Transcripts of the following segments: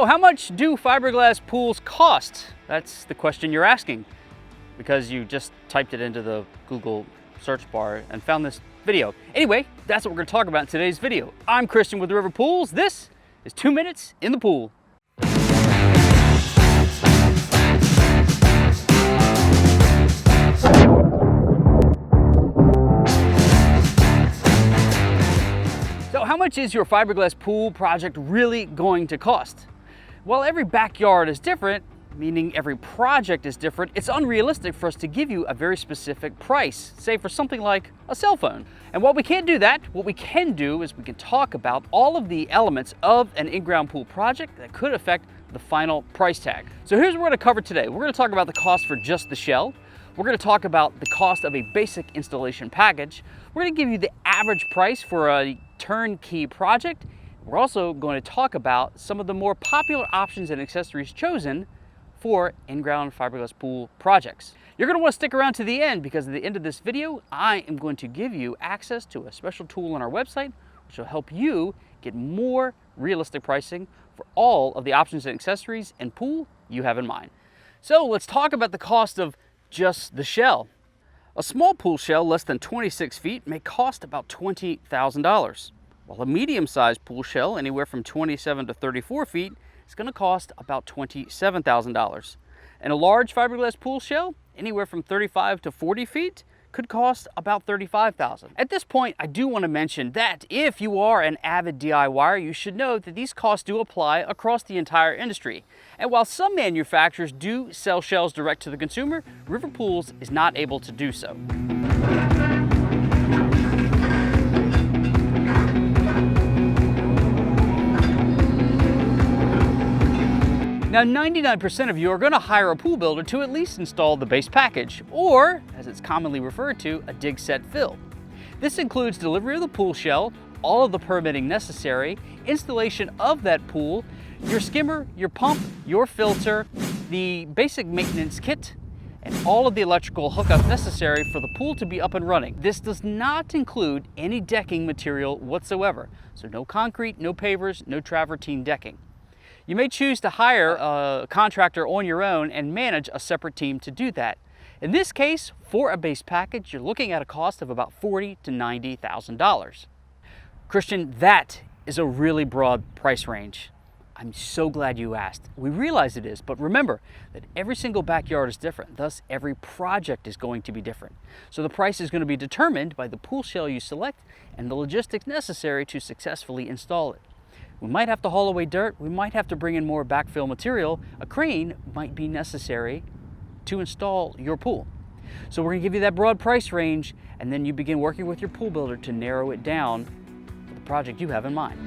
So how much do fiberglass pools cost? That's the question you're asking because you just typed it into the Google search bar and found this video. Anyway, that's what we're going to talk about in today's video. I'm Christian with River Pools. This is 2 Minutes in the Pool. So how much is your fiberglass pool project really going to cost? Well, every backyard is different, meaning every project is different. It's unrealistic for us to give you a very specific price, say for something like a cell phone. And while we can't do that, what we can do is we can talk about all of the elements of an in-ground pool project that could affect the final price tag. So here's what we're going to cover today. We're going to talk about the cost for just the shell. We're going to talk about the cost of a basic installation package. We're going to give you the average price for a turnkey project. We're also going to talk about some of the more popular options and accessories chosen for in-ground fiberglass pool projects. You're going to want to stick around to the end because at the end of this video, I am going to give you access to a special tool on our website, which will help you get more realistic pricing for all of the options and accessories and pool you have in mind. So let's talk about the cost of just the shell. A small pool shell less than 26 feet may cost about $20,000, while a medium-sized pool shell anywhere from 27 to 34 feet is going to cost about $27,000. And a large fiberglass pool shell anywhere from 35 to 40 feet could cost about $35,000. At this point, I do want to mention that if you are an avid DIYer, you should know that these costs do apply across the entire industry. And while some manufacturers do sell shells direct to the consumer, River Pools is not able to do so. Now, 99% of you are going to hire a pool builder to at least install the base package, or, as it's commonly referred to, a dig set fill. This includes delivery of the pool shell, all of the permitting necessary, installation of that pool, your skimmer, your pump, your filter, the basic maintenance kit, and all of the electrical hookup necessary for the pool to be up and running. This does not include any decking material whatsoever, so no concrete, no pavers, no travertine decking. You may choose to hire a contractor on your own and manage a separate team to do that. In this case, for a base package, you're looking at a cost of about $40,000 to $90,000. Christian, that is a really broad price range. I'm so glad you asked. We realize it is, but remember that every single backyard is different. Thus, every project is going to be different. So the price is going to be determined by the pool shell you select and the logistics necessary to successfully install it. We might have to haul away dirt, we might have to bring in more backfill material, a crane might be necessary to install your pool. So we're going to give you that broad price range, and then you begin working with your pool builder to narrow it down for the project you have in mind.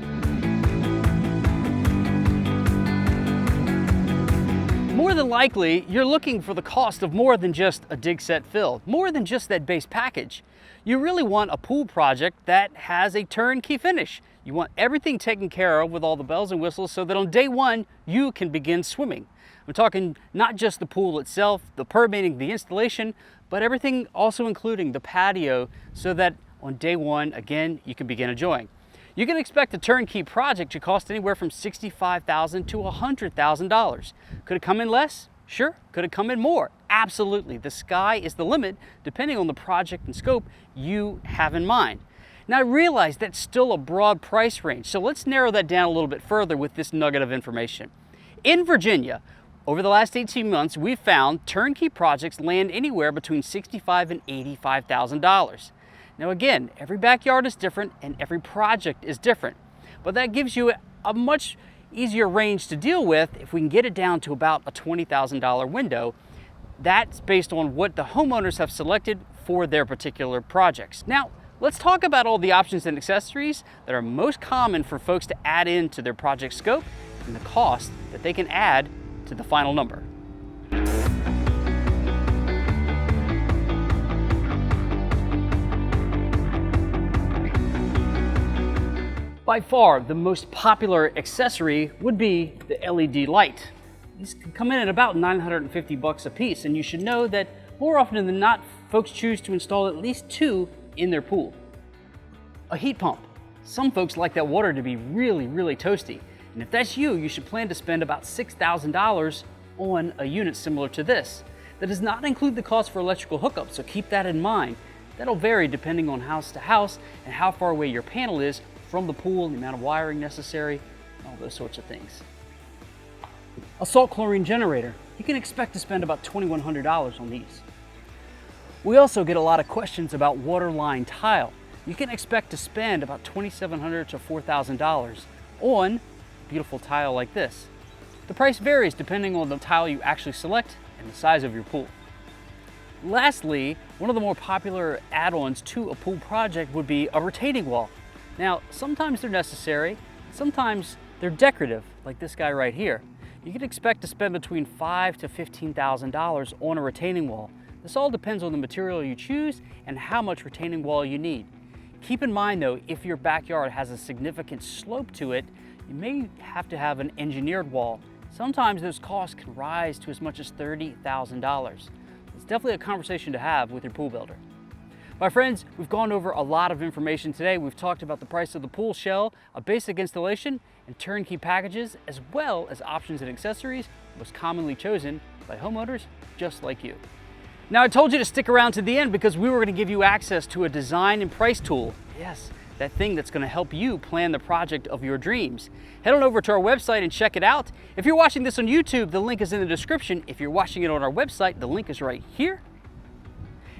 More than likely, you're looking for the cost of more than just a dig set fill, more than just that base package. You really want a pool project that has a turnkey finish. You want everything taken care of with all the bells and whistles so that on day one, you can begin swimming. I'm talking not just the pool itself, the permitting, the installation, but everything also including the patio so that on day one, again, you can begin enjoying. You can expect a turnkey project to cost anywhere from $65,000 to $100,000. Could it come in less? Sure. Could it come in more? Absolutely. The sky is the limit depending on the project and scope you have in mind. Now I realize that's still a broad price range, so let's narrow that down a little bit further with this nugget of information. In Virginia, over the last 18 months, we've found turnkey projects land anywhere between $65,000 and $85,000. Now again, every backyard is different and every project is different, but that gives you a much easier range to deal with if we can get it down to about a $20,000 window. That's based on what the homeowners have selected for their particular projects. Now, let's talk about all the options and accessories that are most common for folks to add into their project scope and the cost that they can add to the final number. By far, the most popular accessory would be the LED light. These can come in at about $950 a piece, and you should know that more often than not, folks choose to install at least 2 in their pool. A heat pump. Some folks like that water to be really, really toasty. And if that's you, you should plan to spend about $6,000 on a unit similar to this. That does not include the cost for electrical hookups, so keep that in mind. That'll vary depending on house to house and how far away your panel is from the pool, the amount of wiring necessary, all those sorts of things. A salt chlorine generator. You can expect to spend about $2,100 on these. We also get a lot of questions about water line tile. You can expect to spend about $2,700 to $4,000 on a beautiful tile like this. The price varies depending on the tile you actually select and the size of your pool. Lastly, one of the more popular add-ons to a pool project would be a retaining wall. Now, sometimes they're necessary, sometimes they're decorative, like this guy right here. You can expect to spend between $5,000 to $15,000 on a retaining wall. This all depends on the material you choose and how much retaining wall you need. Keep in mind though, if your backyard has a significant slope to it, you may have to have an engineered wall. Sometimes those costs can rise to as much as $30,000. It's definitely a conversation to have with your pool builder. My friends, we've gone over a lot of information today. We've talked about the price of the pool shell, a basic installation, and turnkey packages, as well as options and accessories most commonly chosen by homeowners just like you. Now, I told you to stick around to the end because we were going to give you access to a design and price tool. Yes, that thing that's going to help you plan the project of your dreams. Head on over to our website and check it out. If you're watching this on YouTube, the link is in the description. If you're watching it on our website, the link is right here.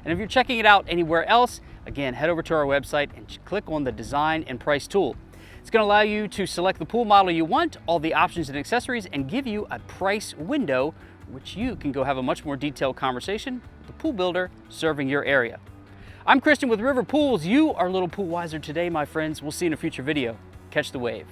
And if you're checking it out anywhere else, again, head over to our website and click on the design and price tool. It's going to allow you to select the pool model you want, all the options and accessories, and give you a price window, which you can go have a much more detailed conversation with the pool builder serving your area. I'm Christian with River Pools. You are a little pool wiser today, my friends. We'll see you in a future video. Catch the wave.